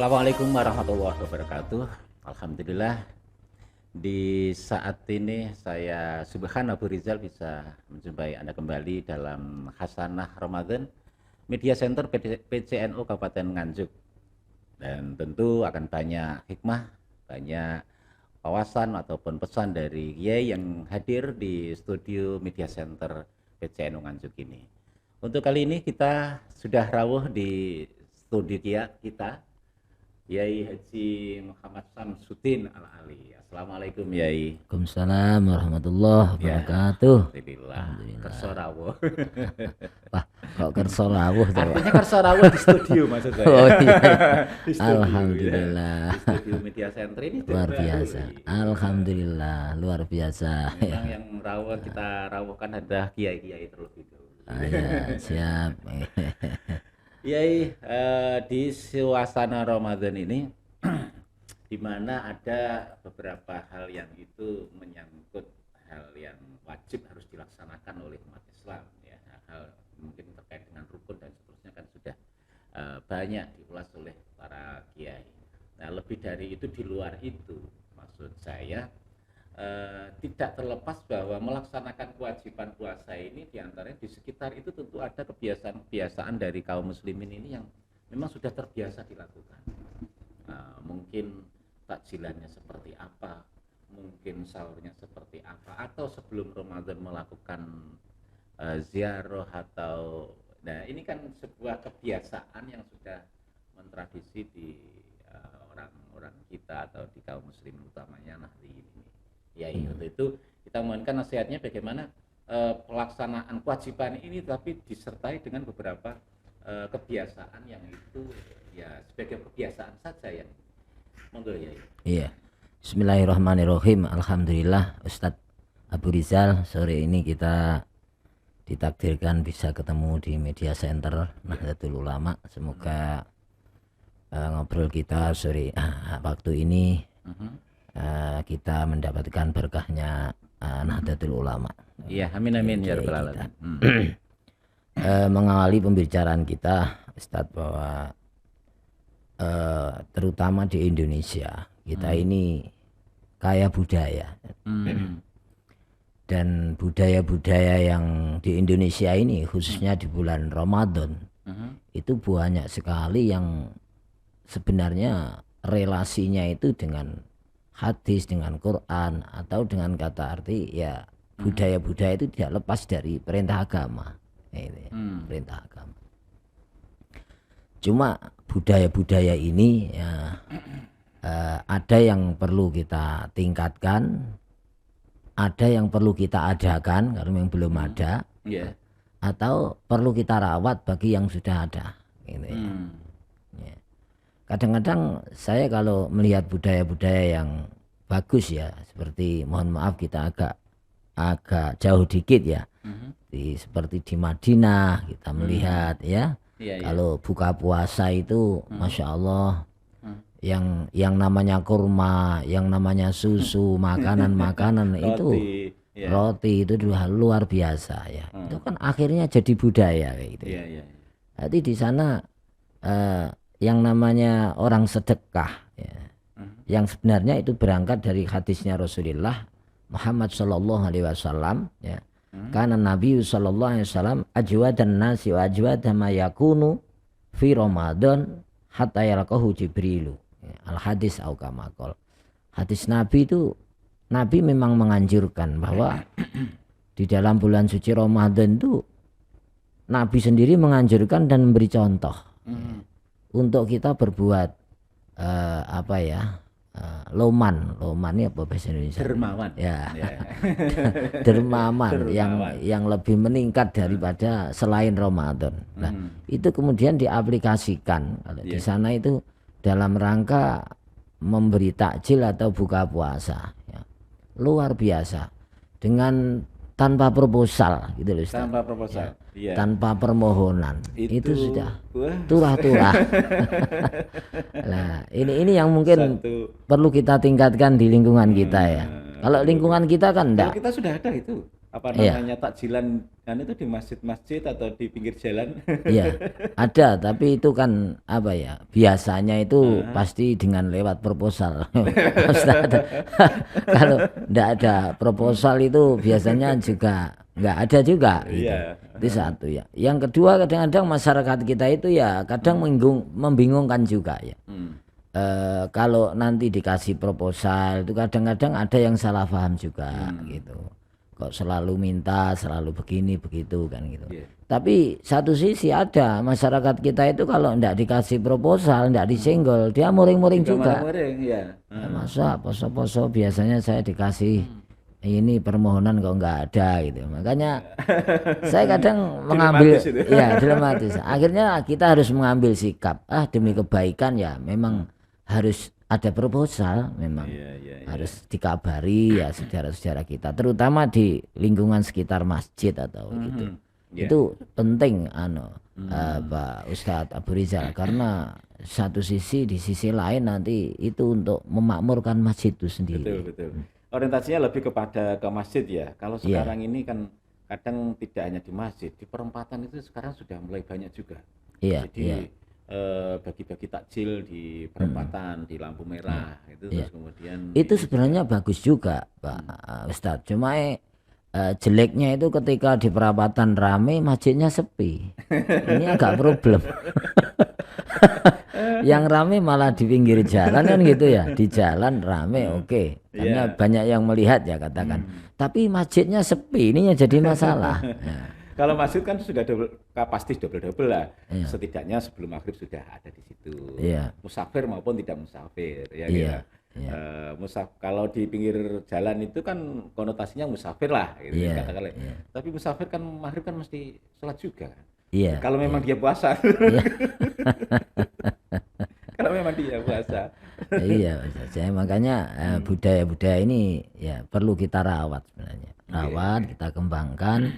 Assalamualaikum warahmatullahi wabarakatuh. Alhamdulillah di saat ini saya Subhan Abu Rizal bisa menjumpai Anda kembali dalam Hasanah Ramadan Media Center PCNU Kabupaten Nganjuk. Dan tentu akan banyak hikmah, banyak wawasan ataupun pesan dari Kiai yang hadir di studio Media Center PCNU Nganjuk ini. Untuk kali ini kita sudah rawuh di studio kita Yai Haji Muhammad Samsudin Al-Ali. Assalamualaikum Yai. Waalaikumsalam warahmatullahi wabarakatuh. Alhamdulillah. Kerso rawuh. Wah, kok kerso rawuh tuh? Artinya kerso rawuh di studio maksud saya. Oh iya. Di studio, Alhamdulillah. Ya. Di studio Media Center ini Luar biasa. Alhamdulillah, luar biasa. Memang yang rawuh kita rawuhkan adalah kiai-kiai terlebih dahulu. Ya, siap. Yai, di suasana Ramadan ini di mana ada beberapa hal yang itu menyangkut hal yang wajib harus dilaksanakan oleh umat Islam, ya, hal mungkin terkait dengan rukun dan seterusnya kan sudah banyak diulas oleh para kiai. Nah, lebih dari itu, di luar itu, maksud saya tidak terlepas bahwa melaksanakan kewajiban puasa ini diantaranya di sekitar itu tentu ada kebiasaan-kebiasaan dari kaum muslimin ini yang memang sudah terbiasa dilakukan. Mungkin takjilannya seperti apa, mungkin sahurnya seperti apa, atau sebelum Ramadan melakukan ziarah atau, nah ini kan sebuah kebiasaan yang sudah mentradisi di orang-orang kita atau di kaum muslimin utamanya Nahdliyin ini. Ya, untuk itu kita mohonkan nasihatnya bagaimana pelaksanaan kewajiban ini tapi disertai dengan beberapa kebiasaan yang itu ya sebagai kebiasaan saja yang monggo ya. Iya. Bismillahirrahmanirrahim. Alhamdulillah Ustadz Abu Rizal, sore ini kita ditakdirkan bisa ketemu di Media Center Nahdlatul Ulama. Semoga ngobrol kita sore waktu ini kita mendapatkan berkahnya Nahdlatul Ulama. Iya, amin amin ya rabbal alamin. Mengawali pembicaraan kita, Ustadz, bahwa terutama di Indonesia kita ini kaya budaya. Dan budaya-budaya yang di Indonesia ini khususnya di bulan Ramadan itu banyak sekali yang sebenarnya relasinya itu dengan hadis, dengan Quran, atau dengan kata arti ya budaya-budaya itu tidak lepas dari perintah agama, perintah agama. Cuma budaya-budaya ini ya, ada yang perlu kita tingkatkan, ada yang perlu kita adakan karena yang belum ada, atau perlu kita rawat bagi yang sudah ada. Gitu ya. Kadang-kadang saya kalau melihat budaya-budaya yang bagus ya, seperti mohon maaf kita agak jauh dikit ya, seperti di Madinah kita melihat ya, kalau buka puasa itu Masya Allah, yang namanya kurma, yang namanya susu, makanan-makanan itu roti itu luar biasa ya. Itu kan akhirnya jadi budaya kayak gitu. Jadi di sana yang namanya orang sedekah ya, yang sebenarnya itu berangkat dari hadisnya Rasulullah Muhammad sallallahu alaihi wasallam ya. Karena Nabi sallallahu alaihi wasallam ajwadan nasi wa ajwada ma yakunu fi Ramadan hatta yalqahu Jibrilu. Ya, al hadis au kama qol. Hadis Nabi itu, Nabi memang menganjurkan bahwa di dalam bulan suci Ramadan itu Nabi sendiri menganjurkan dan memberi contoh untuk kita berbuat loman ini apa bahasa Indonesia? Dermawan. Ya. Dermawan yang lebih meningkat daripada selain Ramadan. Nah, itu kemudian diaplikasikan kalau di sana itu dalam rangka memberi takjil atau buka puasa ya. Luar biasa. Dengan tanpa proposal gitu loh, Ustaz. Tanpa proposal. Ya. Tanpa permohonan. Itu sudah turah-turah. Nah, ini yang mungkin perlu kita tingkatkan di lingkungan kita ya. Kalau lingkungan kita kan enggak. Kalau kita sudah ada itu. namanya takjilan kan itu di masjid-masjid atau di pinggir jalan. Iya, ada, tapi itu kan apa ya? Biasanya itu pasti dengan lewat proposal. Pasti ada. Kalau enggak ada proposal itu biasanya juga enggak ada juga gitu. Iya. Itu satu ya. Yang kedua, kadang-kadang masyarakat kita itu ya kadang membingungkan juga ya. Kalau nanti dikasih proposal itu kadang-kadang ada yang salah paham juga gitu. Kok selalu minta, selalu begini begitu kan gitu. Tapi satu sisi ada masyarakat kita itu kalau enggak dikasih proposal, enggak disenggol, dia muring-muring juga. Muring, ya. Ya, masa poso-poso biasanya saya dikasih ini permohonan kok enggak ada gitu. Makanya saya kadang mengambil dilematis. Akhirnya kita harus mengambil sikap, demi kebaikan ya memang harus ada proposal, memang harus dikabari ya saudara-saudara kita, terutama di lingkungan sekitar masjid atau gitu. Itu penting Pak Ustadz Abu Rizal, karena satu sisi di sisi lain nanti itu untuk memakmurkan masjid itu sendiri. Betul. Orientasinya lebih ke masjid ya. Kalau sekarang ini kan kadang tidak hanya di masjid, di perempatan itu sekarang sudah mulai banyak juga. Jadi bagi-bagi takjil di perempatan, di lampu merah itu terus kemudian itu sebenarnya bagus juga Pak Ustadz, cuma jeleknya itu ketika di perapatan rame masjidnya sepi. Ini agak problem. Yang rame malah di pinggir jalan kan gitu ya, di jalan rame karena banyak yang melihat ya katakan, tapi masjidnya sepi, ini yang jadi masalah. Kalau masjid kan sudah pasti double lah. Setidaknya sebelum maghrib sudah ada di situ. Musafir maupun tidak musafir ya. Kalau di pinggir jalan itu kan konotasinya musafir lah gitu katakanlah. Tapi musafir kan maghrib kan mesti sholat juga kan. Kalau memang dia puasa. Kalau memang dia puasa. Makanya budaya-budaya ini ya perlu kita rawat sebenarnya. Kita kembangkan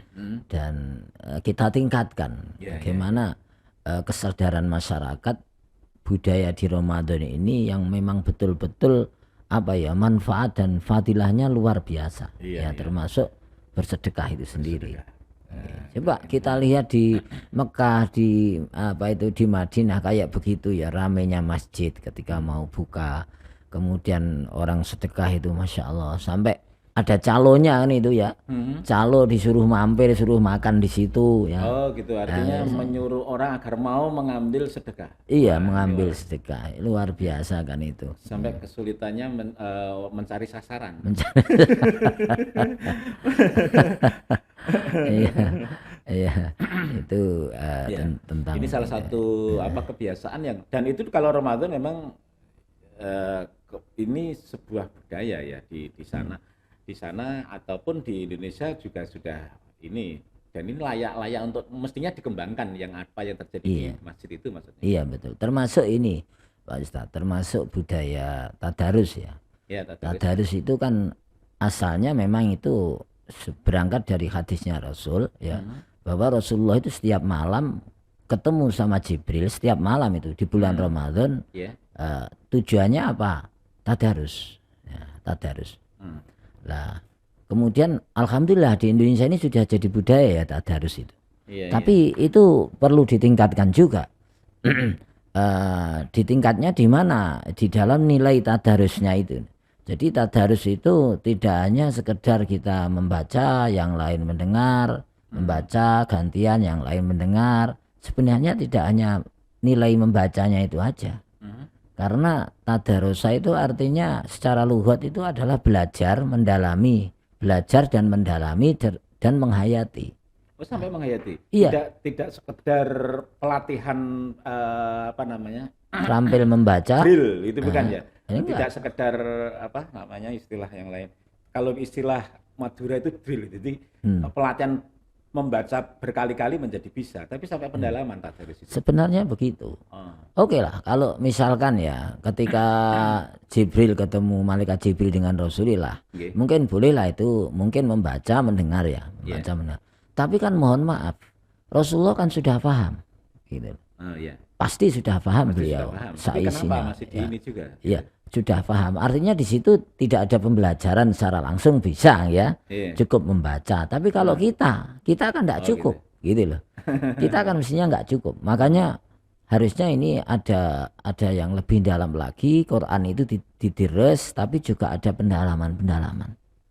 dan kita tingkatkan. Bagaimana kesadaran masyarakat budaya di Ramadan ini yang memang betul-betul manfaat dan fadilahnya luar biasa. Termasuk bersedekah itu sendiri. Coba kita lihat di Mekah, di di Madinah kayak begitu ya, ramenya masjid ketika mau buka, kemudian orang sedekah itu masya Allah, sampai ada calonya kan itu ya, calo disuruh mampir, suruh makan di situ ya. Oh gitu, artinya menyuruh orang agar mau mengambil sedekah. Mengambil sedekah, luar biasa kan itu. Sampai kesulitannya mencari sasaran. Itu tentang ini salah satu kebiasaan yang, dan itu kalau Ramadan memang ini sebuah budaya ya di sana. Di sana ataupun di Indonesia juga sudah ini, dan ini layak untuk mestinya dikembangkan yang terjadi di masjid itu maksudnya. Iya betul, termasuk ini Pak Ustadz, termasuk budaya tadarus ya. Tadarus itu kan asalnya memang itu berangkat dari hadisnya Rasul ya, bahwa Rasulullah itu setiap malam ketemu sama Jibril, setiap malam itu di bulan Ramadan. Tujuannya apa? Tadarus ya, tadarus. Lah kemudian alhamdulillah di Indonesia ini sudah jadi budaya ya tadarus itu. Tapi itu perlu ditingkatkan juga. Ditingkatnya di mana? Di dalam nilai tadarusnya itu. Jadi tadarus itu tidak hanya sekedar kita membaca, yang lain mendengar, membaca gantian, yang lain mendengar. Sebenarnya tidak hanya nilai membacanya itu aja. Karena tadarusa itu artinya secara lughat itu adalah belajar, mendalami, belajar dan mendalami dan menghayati. Oh, sampai menghayati. Tidak sekedar pelatihan terampil membaca. Drill itu bukan ya. Tidak sekedar istilah yang lain. Kalau istilah Madura itu drill, jadi pelatihan membaca berkali-kali menjadi bisa, tapi sampai pendalaman tadarus itu. Sebenarnya begitu. Oke lah, kalau misalkan ya ketika Jibril ketemu malaikat Jibril dengan Rasulullah, mungkin bolehlah itu mungkin membaca mendengar ya, mendengar. Tapi kan mohon maaf, Rasulullah kan sudah paham, gitu. Pasti sudah paham beliau. Tapi kenapa masih di ini juga? sudah paham. Artinya di situ tidak ada pembelajaran secara langsung bisa ya, Iya. cukup membaca. Tapi kalau kita kan tidak Oh, cukup, gitu loh. Kita kan mestinya nggak cukup. Makanya harusnya ini ada yang lebih dalam lagi. Quran itu dideres, tapi juga ada pendalaman.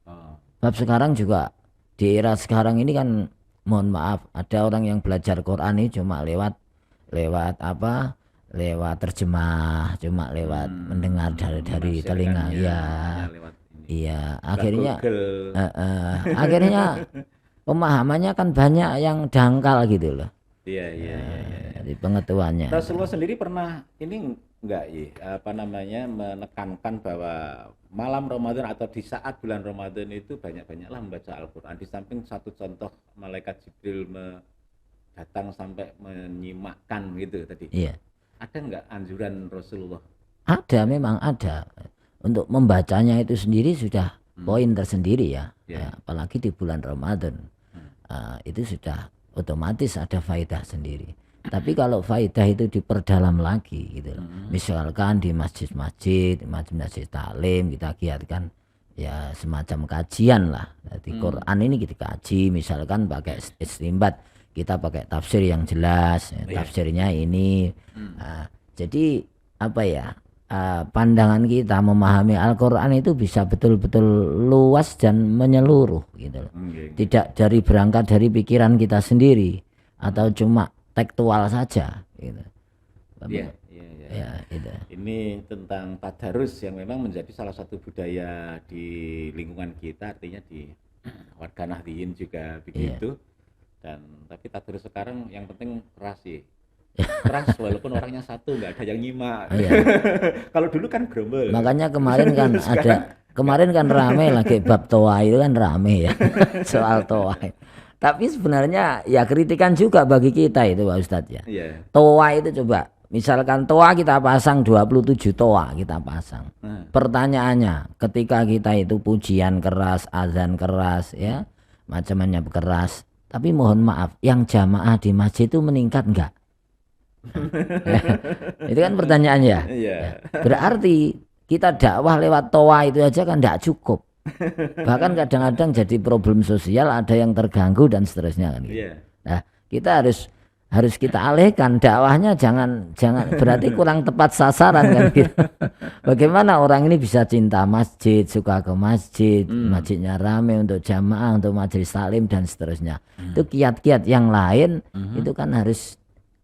Oh, Sebab sekarang juga di era sekarang ini kan, mohon maaf, ada orang yang belajar Quran ini cuma lewat apa? Lewat terjemah, cuma lewat mendengar dari telinga. menafsirkannya Ya, lewat ini. iya. Lewat Akhirnya Google. akhirnya pemahamannya kan banyak yang dangkal gitu loh. Iya, iya, iya, iya. Jadi pengetahuannya. Rasulullah sendiri pernah ini enggak apa namanya menekankan bahwa malam Ramadan atau di saat bulan Ramadan itu banyak-banyaklah membaca Al-Qur'an. Di samping satu contoh malaikat Jibril datang sampai menyimakkan gitu tadi. Iya. Ada enggak anjuran Rasulullah? Ada, memang ada. Untuk membacanya itu sendiri sudah poin tersendiri ya. Yeah. Ya, apalagi di bulan Ramadan. Itu sudah otomatis ada faedah sendiri. Tapi kalau faedah itu diperdalam lagi gitu loh. Misalkan di masjid-masjid, masjid taklim kita giatkan ya semacam kajian lah. Di Quran ini kita kaji, misalkan pakai istimbat, kita pakai tafsir yang jelas, tafsirnya ini. Jadi apa ya? Pandangan kita memahami Al-Quran itu bisa betul-betul luas dan menyeluruh gitu loh. Tidak berangkat dari pikiran kita sendiri atau cuma tekstual saja gitu. Iya. Ya, gitu. Ini tentang tadarus yang memang menjadi salah satu budaya di lingkungan kita, artinya di warga Nahdliyin juga begitu. Dan tapi tadarus sekarang yang penting keras sih. Keras walaupun orangnya satu, nggak ada yang nyimak. Kalau dulu kan gerombol. Makanya kemarin kan rame lagi bab toa itu kan rame ya. Soal toa. Tapi sebenarnya ya kritikan juga bagi kita itu Pak Ustadz ya. Toa itu coba misalkan toa kita pasang 27 toa kita pasang. Pertanyaannya ketika kita itu pujian keras, azan keras ya, macam-macam keras. Tapi mohon maaf, yang jamaah di masjid itu meningkat enggak? Itu kan pertanyaannya ya. Berarti kita dakwah lewat toa itu aja kan tidak cukup. Bahkan kadang-kadang jadi problem sosial, ada yang terganggu dan seterusnya kan gitu. Nah, kita harus kita alihkan dakwahnya, jangan berarti kurang tepat sasaran kan gitu. Bagaimana orang ini bisa cinta masjid, suka ke masjid, masjidnya rame untuk jamaah, untuk majelis taklim dan seterusnya. Itu kiat-kiat yang lain itu kan harus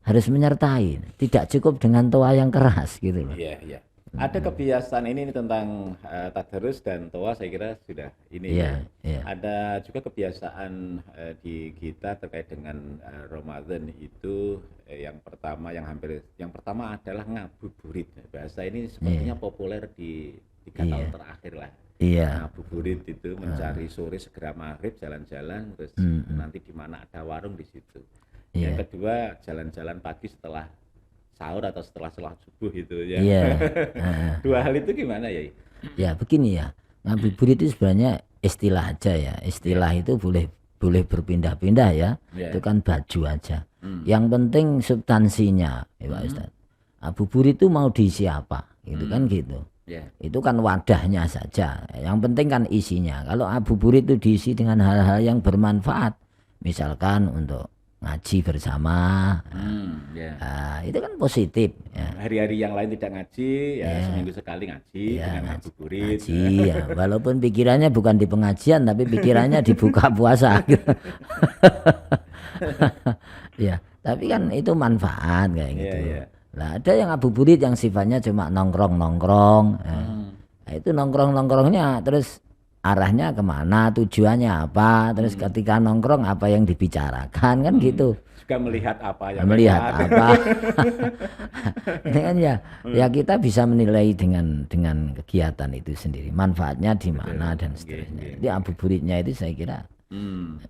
menyertai, tidak cukup dengan toa yang keras gitu loh. Iya. Ada kebiasaan ini tentang tadarus dan toa, saya kira sudah ini. Ada juga kebiasaan di kita terkait dengan Ramadan itu yang pertama adalah ngabuburit. Bahasa ini sepertinya populer di 3 tahun terakhir lah. Ngabuburit itu mencari sore segera maghrib, jalan-jalan terus nanti di mana ada warung di situ. Yang kedua jalan-jalan pagi setelah sahur atau setelah sholat subuh itu ya. Dua hal itu gimana ya? Ya begini ya, ngabuburit itu sebenarnya istilah aja ya. Istilah itu boleh berpindah-pindah ya. Itu kan baju aja. Yang penting substansinya ya Pak Ustadz. Ngabuburit itu mau diisi apa? Gitu kan gitu. Itu kan wadahnya saja. Yang penting kan isinya. Kalau ngabuburit itu diisi dengan hal-hal yang bermanfaat, misalkan untuk ngaji bersama, itu kan positif. Hari-hari yang lain tidak ngaji, seminggu sekali ngaji dengan ngabuburit. Ngaji, walaupun pikirannya bukan di pengajian, tapi pikirannya di buka puasa. Tapi kan itu manfaat kayak gitu. Nah, ada yang ngabuburit yang sifatnya cuma nongkrong. Nah, itu nongkrongnya terus arahnya kemana, tujuannya apa, terus ketika nongkrong apa yang dibicarakan kan gitu. Juga melihat apa yang apa. Ini kan ya kita bisa menilai dengan kegiatan itu sendiri, manfaatnya di mana dan seterusnya. Jadi ngabuburitnya itu saya kira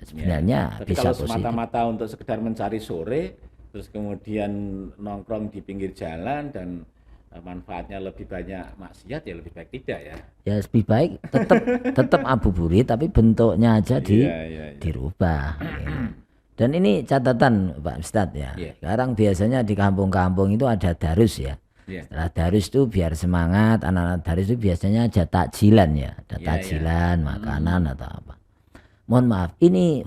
sebenarnya tapi bisa kalau semata-mata untuk sekedar mencari sore, terus kemudian nongkrong di pinggir jalan dan manfaatnya lebih banyak maksiat, ya lebih baik tidak ya. Ya lebih baik tetap ngabuburit tapi bentuknya aja dirubah. Dan ini catatan Pak Ustadz ya. Sekarang biasanya di kampung-kampung itu ada darus ya. Iya. Setelah darus itu biar semangat, anak-anak darus itu biasanya ada takjilan ya, ada Iya, takjilan, makanan atau apa. Mohon maaf, ini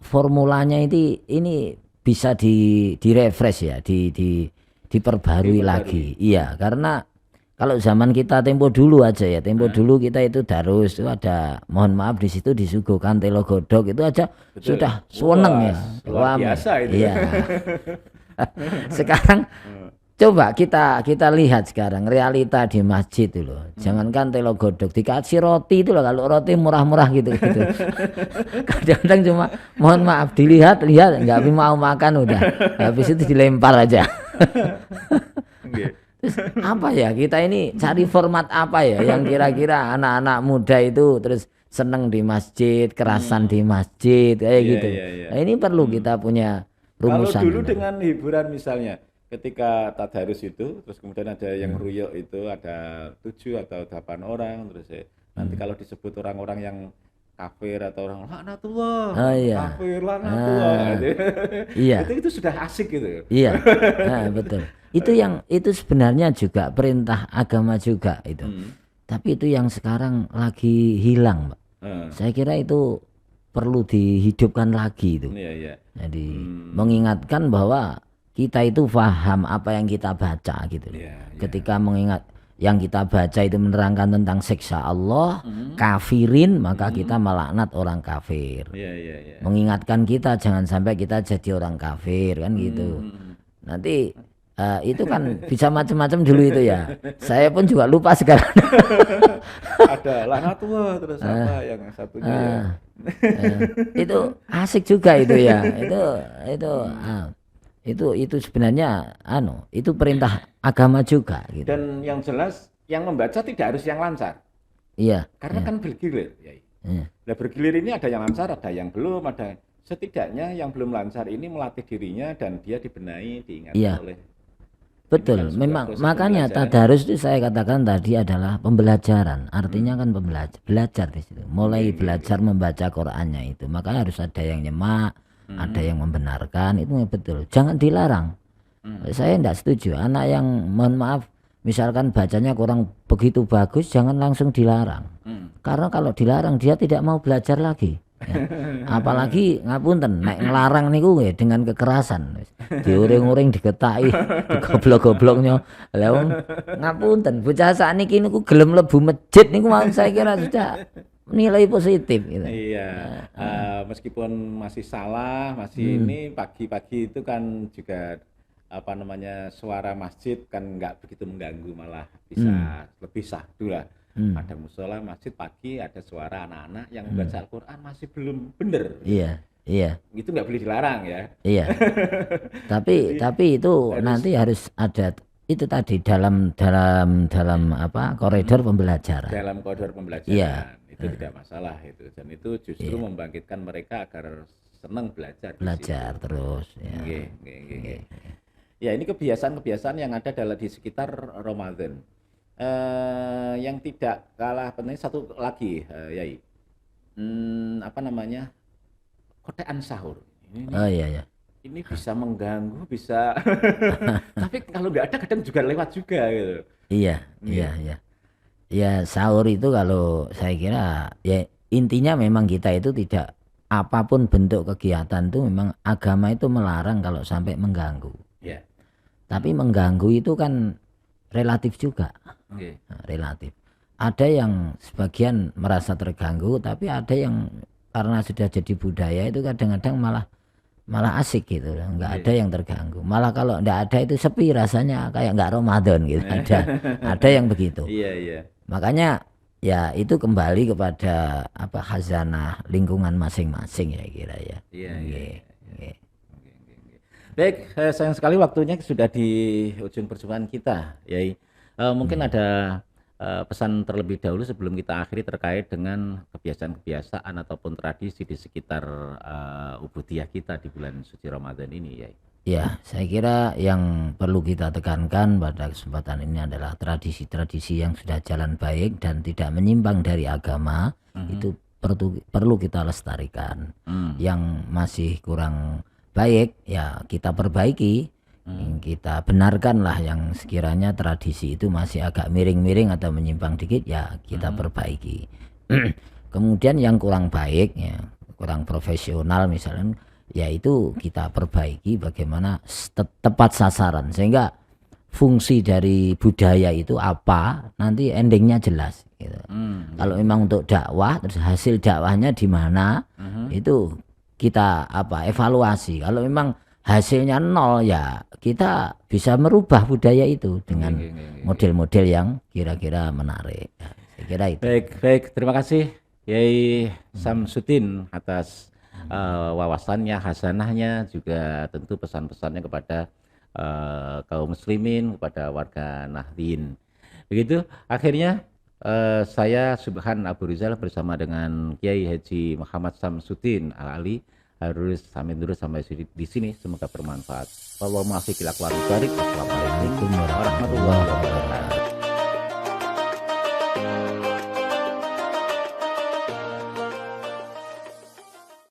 formulanya ini bisa direfresh ya, diperbarui lagi. Iya, karena kalau zaman kita tempo dulu aja ya, tempo dulu kita itu darus itu ada, mohon maaf di situ disuguhkan telo godok itu aja sudah seneng ya. Luar Rame. biasa itu. Iya. Sekarang coba kita lihat sekarang realita di masjid itu loh. Jangankan telo godok, dikasih roti itu loh, kalau roti murah-murah gitu. Kadang-kadang cuma mohon maaf dilihat nggak mau makan udah. Habis itu dilempar aja. Terus apa ya, kita ini cari format apa ya yang kira-kira anak-anak muda itu terus seneng di masjid, kerasan di masjid kayak gitu. Nah, ini perlu kita punya rumusan. Kalau dulu dengan hiburan misalnya ketika tadarus itu, terus kemudian ada yang ruyuk itu ada 7 atau 8 orang, terus nanti kalau disebut orang-orang yang kafir atau orang laknatullah, kafir laknatullah, iya. itu sudah asik gitu. Iya, nah, betul. Itu sebenarnya juga perintah agama juga itu. Tapi itu yang sekarang lagi hilang, Pak. Saya kira itu perlu dihidupkan lagi itu. Iya. Jadi mengingatkan bahwa kita itu paham apa yang kita baca gitu. Ketika mengingat yang kita baca itu menerangkan tentang siksa Allah, kafirin, maka kita melaknat orang kafir. Mengingatkan kita jangan sampai kita jadi orang kafir kan gitu. Nanti itu kan bisa macam-macam dulu itu ya. Saya pun juga lupa sekarang. Ada laknatullah terus apa yang satunya ya. Itu asik juga itu ya. Itu sebenarnya itu perintah agama juga gitu. Dan yang jelas yang membaca tidak harus yang lancar. Iya. Karena kan bergilir, ya. Nah, bergilir ini ada yang lancar, ada yang belum, ada setidaknya yang belum lancar ini melatih dirinya dan dia dibenahi, diingatkan oleh. Betul, memang makanya tadarus itu saya katakan tadi adalah pembelajaran. Artinya kan belajar di situ. Mulai belajar membaca Qur'annya itu. Makanya harus ada yang nyemak, ada yang membenarkan, itu betul. Jangan dilarang. Saya tidak setuju. Anak yang mohon maaf, misalkan bacanya kurang begitu bagus, jangan langsung dilarang. Karena kalau dilarang dia tidak mau belajar lagi. Ya. Apalagi ngapunten nek ngelarang niku nggih dengan kekerasan. Diuring-uring, digetaki, digoblok-gobloknya. Lah ngapunten bocah sakniki niku gelem mlebu masjid niku saya kira sudah nilai positif gitu. Iya. Meskipun masih salah, masih ini pagi-pagi itu kan juga apa namanya suara masjid kan nggak begitu mengganggu, malah bisa lebih sahdu lah. Ada musola masjid pagi ada suara anak-anak yang membaca Al-Quran masih belum bener. Iya. Itu nggak boleh dilarang ya. Iya. tapi itu nanti harus ada itu tadi dalam apa koridor pembelajaran. Dalam koridor pembelajaran. Iya. Itu tidak masalah itu, dan itu justru membangkitkan mereka agar senang belajar terus. Ya ini kebiasaan-kebiasaan yang ada di sekitar Ramadan. Yang tidak kalah penting satu lagi, Yai, apa namanya, kotean sahur. Ini bisa mengganggu, bisa, tapi kalau nggak ada kadang juga lewat juga gitu. Iya. Ya sahur itu kalau saya kira ya intinya memang kita itu tidak apapun bentuk kegiatan itu memang agama itu melarang kalau sampai mengganggu. Yeah. Tapi mengganggu itu kan relatif juga. Relatif. Ada yang sebagian merasa terganggu, tapi ada yang karena sudah jadi budaya itu kadang-kadang malah asik gitu, nggak ada yang terganggu. Malah kalau nggak ada itu sepi rasanya, kayak nggak Ramadan gitu. Ada yang begitu. Iya. Makanya ya itu kembali kepada apa khazanah lingkungan masing-masing ya kira ya. Iya. Baik, sayang sekali waktunya sudah di ujung perjumpaan kita, Yai. Mungkin ada pesan terlebih dahulu sebelum kita akhiri terkait dengan kebiasaan-kebiasaan ataupun tradisi di sekitar ubudiyah kita di bulan suci Ramadan ini, Yai. Ya, saya kira yang perlu kita tekankan pada kesempatan ini adalah tradisi-tradisi yang sudah jalan baik dan tidak menyimpang dari agama, itu perlu kita lestarikan. Yang masih kurang baik ya kita perbaiki. Kita benarkanlah yang sekiranya tradisi itu masih agak miring-miring atau menyimpang dikit, ya kita perbaiki. Kemudian yang kurang baik, ya kurang profesional misalnya, ya itu kita perbaiki bagaimana tepat sasaran, sehingga fungsi dari budaya itu apa, nanti endingnya jelas gitu. Kalau memang untuk dakwah, terus hasil dakwahnya di mana, itu kita evaluasi. Kalau memang hasilnya nol, ya kita bisa merubah budaya itu dengan model-model yang kira-kira menarik. Saya kira itu. Baik, terima kasih Kiai Samsudin atas wawasannya, hasanahnya, juga tentu pesan-pesannya kepada kaum muslimin, kepada warga Nahdien. Begitu, akhirnya saya Subhan Abu Rizal bersama dengan Kiai Haji Muhammad Samsudin Al-Ali harus sampai dulu sampai di sini. Semoga bermanfaat. Wallahul muwaffiq ila aqwamit thoriq. Wassalamualaikum warahmatullahi wabarakatuh.